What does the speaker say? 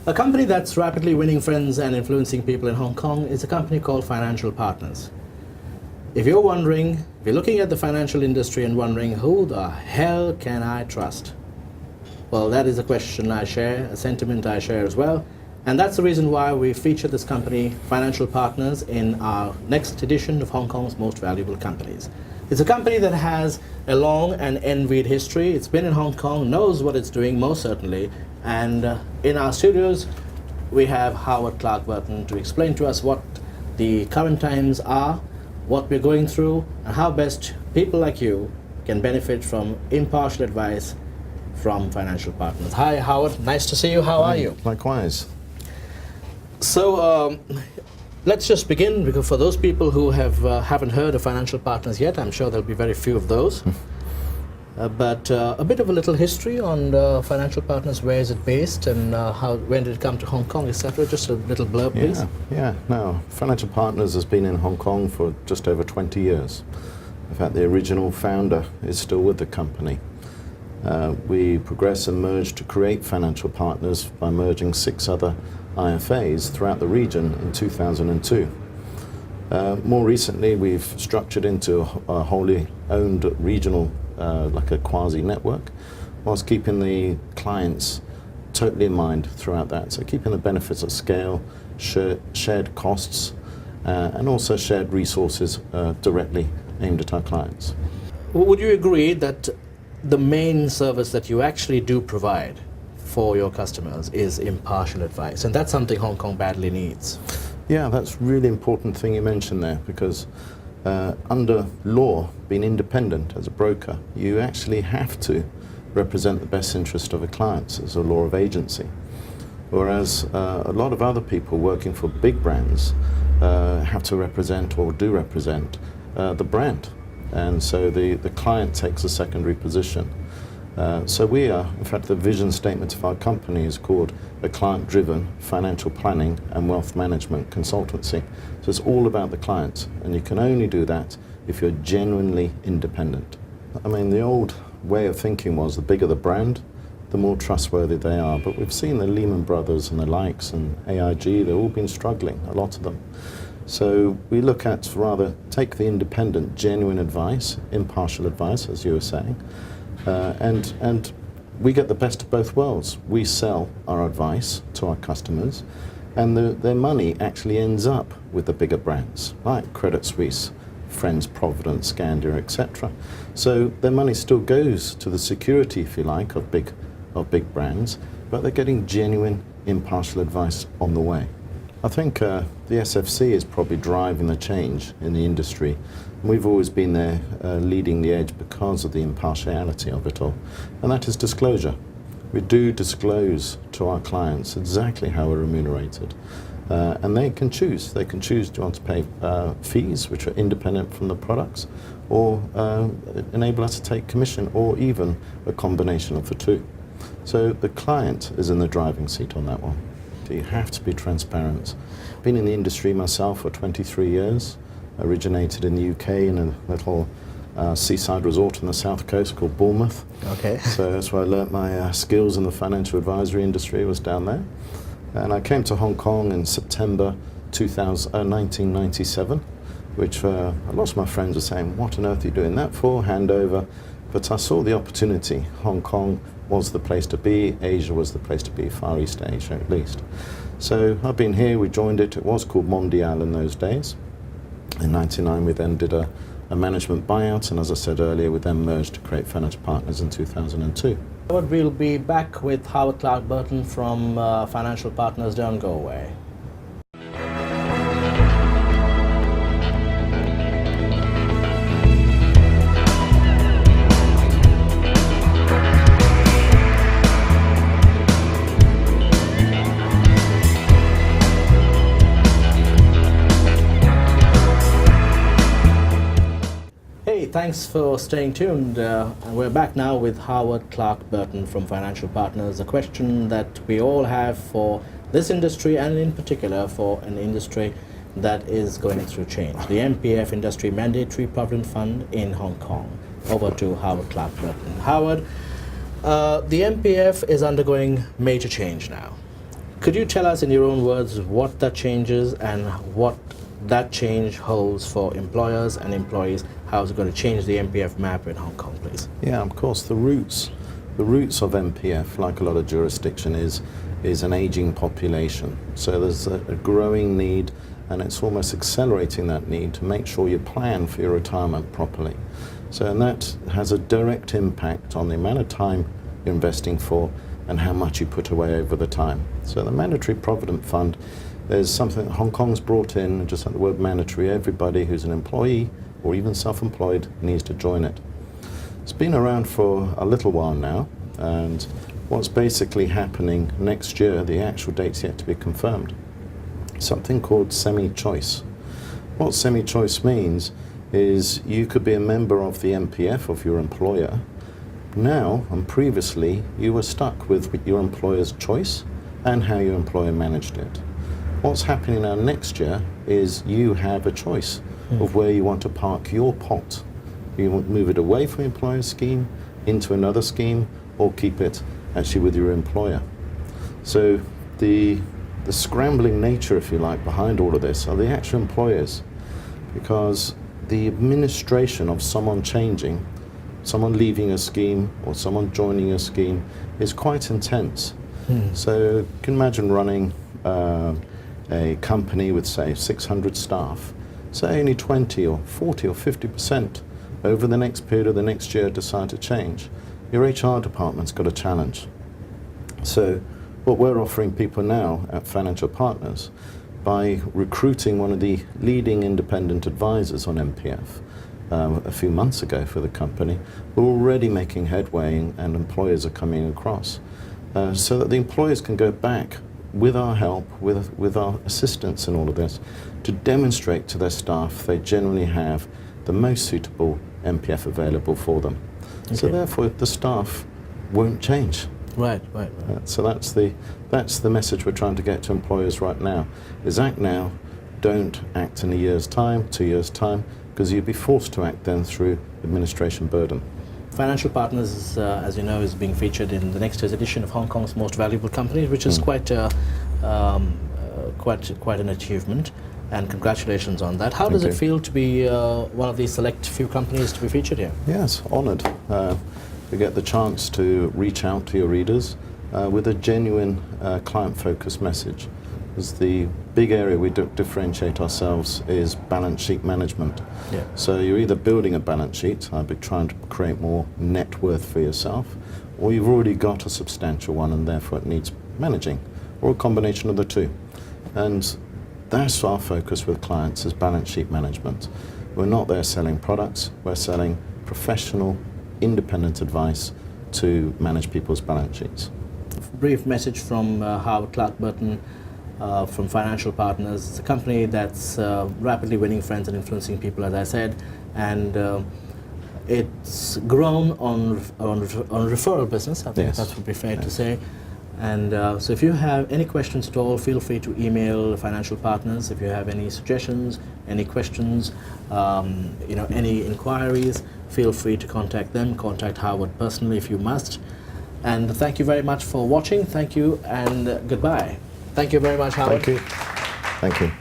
A company that's rapidly winning friends and influencing people in Hong Kong is a company called Financial Partners. If you're looking at the financial industry and wondering, who the hell can I trust? Well, that is a question I share, a sentiment I share as well. And that's the reason why we feature this company, Financial Partners, in our next edition of Hong Kong's Most Valuable Companies. It's a company that has a long and envied history. It's been in Hong Kong, knows what it's doing, most certainly. And in our studios, we have Howard Clark Burton to explain to us what the current times are, what we're going through, and how best people like you can benefit from impartial advice from Financial Partners. Hi, Howard. Nice to see you. How are you? Likewise. So let's just begin, because for those people who haven't heard of Financial Partners yet, I'm sure there'll be very few of those. But a bit of a little history on Financial Partners. Where is it based, and when did it come to Hong Kong, etc. Just a little blurb, please. No, Financial Partners has been in Hong Kong for just over 20 years. In fact, the original founder is still with the company. We progressed and merged to create Financial Partners by merging 6 other IFAs throughout the region in 2002. More recently, we've structured into a wholly owned regional, like a quasi-network, whilst keeping the clients totally in mind throughout that. So keeping the benefits of scale, shared costs, and also shared resources directly aimed at our clients. Would you agree that the main service that you actually do provide for your customers is impartial advice, and that's something Hong Kong badly needs? Yeah, that's a really important thing you mentioned there, because under law, being independent as a broker, you actually have to represent the best interest of the clients as a law of agency. Whereas a lot of other people working for big brands have to represent, or do represent, the brand. And so the client takes a secondary position. So we are, in fact, the vision statement of our company is called a client-driven financial planning and wealth management consultancy. So it's all about the clients, and you can only do that if you're genuinely independent. I mean, the old way of thinking was the bigger the brand, the more trustworthy they are. But we've seen the Lehman Brothers and the likes and AIG, they've all been struggling, a lot of them. So we look at rather take the independent, genuine advice, impartial advice, as you were saying, and we get the best of both worlds. We sell our advice to our customers, and their money actually ends up with the bigger brands, like Credit Suisse, Friends, Providence, Scandia, etc. So their money still goes to the security, if you like, of big brands, but they're getting genuine, impartial advice on the way. I think the SFC is probably driving the change in the industry. We've always been there leading the edge because of the impartiality of it all, and that is disclosure. We do disclose to our clients exactly how we're remunerated, and they can choose. They can choose, do you want to pay fees which are independent from the products, or enable us to take commission, or even a combination of the two. So the client is in the driving seat on that one. You have to be transparent. Been in the industry myself for 23 years, originated in the UK in a little seaside resort on the south coast called Bournemouth. Okay. So that's where I learnt my skills in the financial advisory industry, was down there. And I came to Hong Kong in September 1997, which a lot of my friends were saying, what on earth are you doing that for, handover? But I saw the opportunity. Hong Kong was the place to be, Asia was the place to be, Far East Asia at least. So I've been here, we joined it was called Mondial in those days. In '99 we then did a management buyout, and as I said earlier, we then merged to create Financial Partners in 2002. We'll be back with Howard Clark Burton from Financial Partners. Don't go away. Thanks for staying tuned. We're back now with Howard Clark Burton from Financial Partners. A question that we all have for this industry, and in particular for an industry that is going through change. The MPF Industry Mandatory Provident Fund in Hong Kong. Over to Howard Clark Burton. Howard, the MPF is undergoing major change now. Could you tell us in your own words what that changes and what that change holds for employers and employees? How is it going to change the MPF map in Hong Kong, please? Yeah, of course, the roots of MPF, like a lot of jurisdiction, is an aging population. So there's a growing need, and it's almost accelerating that need to make sure you plan for your retirement properly. So, and that has a direct impact on the amount of time you're investing for and how much you put away over the time. So the Mandatory Provident Fund, there's something that Hong Kong's brought in, just like the word mandatory, everybody who's an employee or even self-employed needs to join it. It's been around for a little while now, and what's basically happening next year, the actual date's yet to be confirmed, something called semi-choice. What semi-choice means is you could be a member of the MPF of your employer now, and previously you were stuck with your employer's choice and how your employer managed it. What's happening now next year is you have a choice of where you want to park your pot. You want to move it away from your employer's scheme into another scheme, or keep it actually with your employer. So the scrambling nature, if you like, behind all of this are the actual employers, because the administration of someone changing, someone leaving a scheme or someone joining a scheme is quite intense. So you can imagine running a company with, say, 600 staff. Say only 20 or 40 or 50% over the next period of the next year decide to change. Your HR department's got a challenge. So what we're offering people now at Financial Partners, by recruiting one of the leading independent advisors on MPF a few months ago for the company, we're already making headway, and employers are coming across, so that the employers can go back with our help, with our assistance in all of this, to demonstrate to their staff they generally have the most suitable MPF available for them. Okay. So therefore the staff won't change. Right. So that's the message we're trying to get to employers right now, is act now, don't act in a year's time, 2 years' time, because you'll be forced to act then through administration burden. Financial Partners, as you know, is being featured in the next year's edition of Hong Kong's Most Valuable Companies, which is quite an achievement, and congratulations on that. How does it feel to be one of these select few companies to be featured here? Yes, honoured. We get the chance to reach out to your readers with a genuine client-focused message. Because the big area we differentiate ourselves is balance sheet management. Yeah. So you're either building a balance sheet, I'd be trying to create more net worth for yourself, or you've already got a substantial one and therefore it needs managing, or a combination of the two. And that's our focus with clients, is balance sheet management. We're not there selling products, we're selling professional, independent advice to manage people's balance sheets. A brief message from Howard Clark-Burton from Financial Partners. It's a company that's rapidly winning friends and influencing people, as I said, and it's grown on referral business. I think that would be fair to say. And so if you have any questions at all, feel free to email Financial Partners. If you have any suggestions, any questions, any inquiries, feel free to contact them. Contact Howard personally if you must. And thank you very much for watching. Thank you and goodbye. Thank you very much, Howard. Thank you. Thank you.